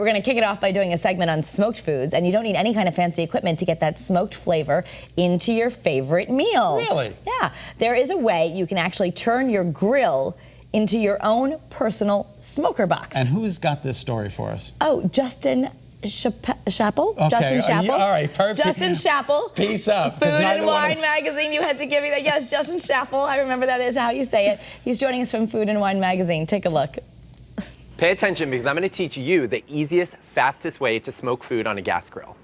We're going to kick it off by doing a segment on smoked foods, and you don't need any kind of fancy equipment to get that smoked flavor into your favorite meals. Really? Yeah. There is a way you can actually turn your grill into your own personal smoker box. And who's got this story for us? Oh, Justin Chappell? Okay. Justin Chappell? All right, perfect. Justin Chappell. Peace up. Food and Wine Magazine, you had to give me that. Yes, Justin Chappell. I remember that is how you say it. He's joining us from Food and Wine Magazine. Take a look. Pay attention because I'm going to teach you the easiest, fastest way to smoke food on a gas grill.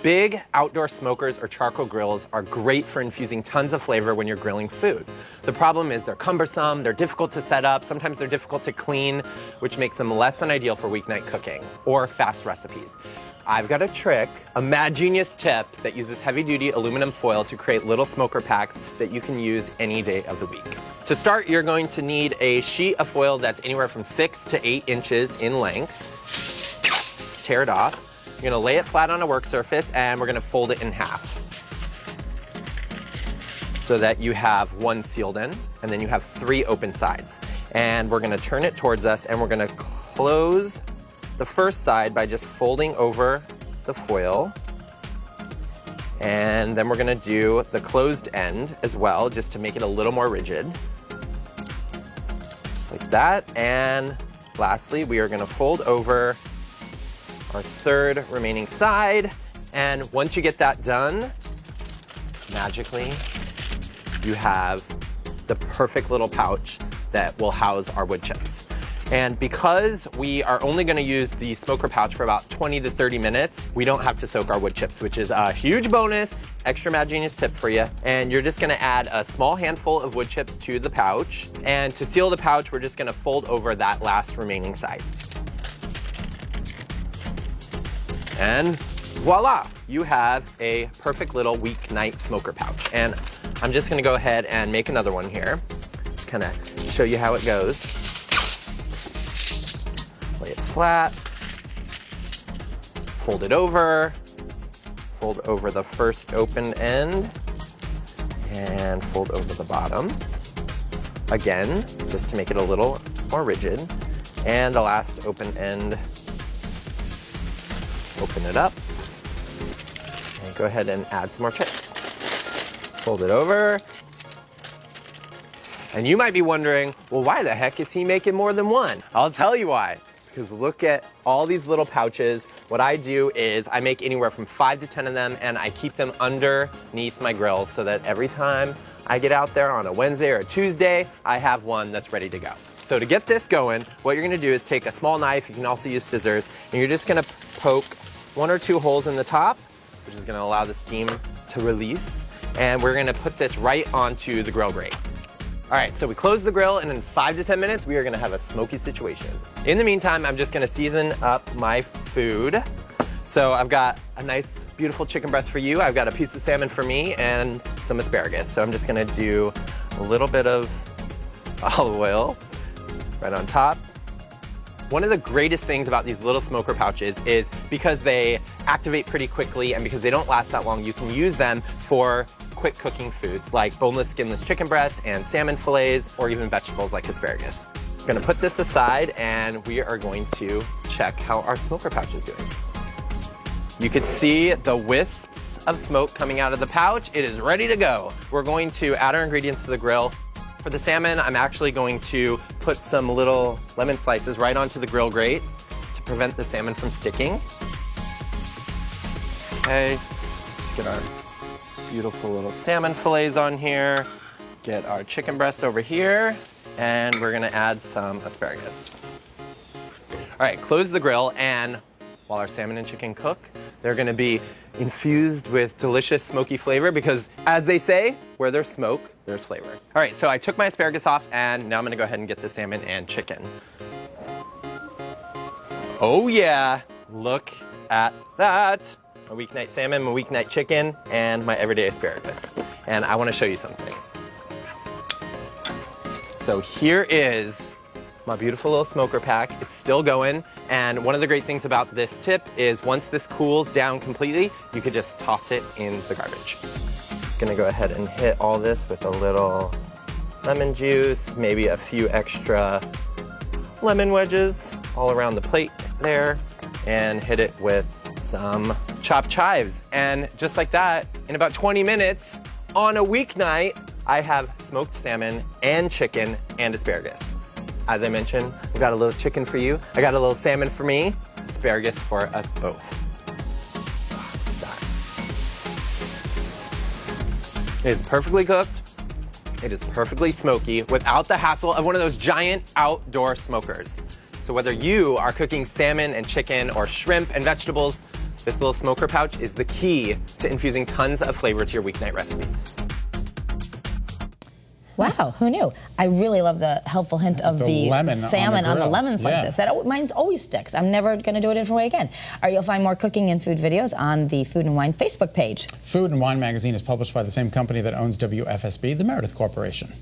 Big outdoor smokers or charcoal grills are great for infusing tons of flavor when you're grilling food. The problem is they're cumbersome, they're difficult to set up, sometimes they're difficult to clean, which makes them less than ideal for weeknight cooking or fast recipes. I've got a trick, a mad genius tip that uses heavy-duty aluminum foil to create little smoker packs that you can use any day of the week. To start, you're going to need a sheet of foil that's anywhere from 6 to 8 inches in length. Just tear it off. You're gonna lay it flat on a work surface and we're gonna fold it in half so that you have one sealed end and then you have 3 open sides. And we're gonna turn it towards us and we're gonna close the first side by just folding over the foil. And then we're gonna do the closed end as well, just to make it a little more rigid. Just like that. And lastly, we are gonna fold over our third remaining side. And once you get that done, magically, you have the perfect little pouch that will house our wood chips. And because we are only gonna use the smoker pouch for about 20 to 30 minutes, we don't have to soak our wood chips, which is a huge bonus, extra mad genius tip for you. And you're just gonna add a small handful of wood chips to the pouch. And to seal the pouch, we're just gonna fold over that last remaining side. And voila, you have a perfect little weeknight smoker pouch. And I'm just gonna go ahead and make another one here. Just kinda show you how it goes. Lay it flat, fold it over, fold over the first open end, and fold over the bottom. Again, just to make it a little more rigid. And the last open end, open it up, and go ahead and add some more chips. Fold it over. And you might be wondering, well, why the heck is he making more than one? I'll tell you why. Because look at all these little pouches. What I do is I make anywhere from 5 to 10 of them and I keep them underneath my grill so that every time I get out there on a Wednesday or a Tuesday, I have one that's ready to go. So to get this going, what you're gonna do is take a small knife, you can also use scissors, and you're just gonna poke 1 or 2 holes in the top, which is gonna allow the steam to release. And we're gonna put this right onto the grill grate. All right, so we close the grill, and in 5 to 10 minutes, we are gonna have a smoky situation. In the meantime, I'm just gonna season up my food. So I've got a nice, beautiful chicken breast for you. I've got a piece of salmon for me and some asparagus. So I'm just gonna do a little bit of olive oil right on top. One of the greatest things about these little smoker pouches is because they activate pretty quickly and because they don't last that long, you can use them for quick cooking foods like boneless, skinless chicken breasts and salmon fillets, or even vegetables like asparagus. I'm gonna put this aside and we are going to check how our smoker pouch is doing. You can see the wisps of smoke coming out of the pouch. It is ready to go. We're going to add our ingredients to the grill. For the salmon, I'm actually going to put some little lemon slices right onto the grill grate to prevent the salmon from sticking. Okay, let's get our beautiful little salmon fillets on here. Get our chicken breast over here, and we're gonna add some asparagus. All right, close the grill, and while our salmon and chicken cook, they're gonna be infused with delicious smoky flavor because, as they say, where there's smoke, there's flavor. All right, so I took my asparagus off, and now I'm gonna go ahead and get the salmon and chicken. Oh yeah, look at that. My weeknight salmon, my weeknight chicken, and my everyday asparagus. And I wanna show you something. So here is my beautiful little smoker pack. It's still going. And one of the great things about this tip is once this cools down completely, you could just toss it in the garbage. Gonna go ahead and hit all this with a little lemon juice, maybe a few extra lemon wedges all around the plate there, and hit it with some chopped chives. And just like that, in about 20 minutes on a weeknight, I have smoked salmon and chicken and asparagus. As I mentioned, we got a little chicken for you. I got a little salmon for me, asparagus for us both. It is perfectly cooked. It is perfectly smoky without the hassle of one of those giant outdoor smokers. So whether you are cooking salmon and chicken or shrimp and vegetables, this little smoker pouch is the key to infusing tons of flavor to your weeknight recipes. Wow, who knew? I really love the helpful hint of the lemon salmon on the lemon slices. Yeah. Mine's always sticks. I'm never going to do it a different way again. All right, you'll find more cooking and food videos on the Food and Wine Facebook page. Food and Wine magazine is published by the same company that owns WFSB, the Meredith Corporation.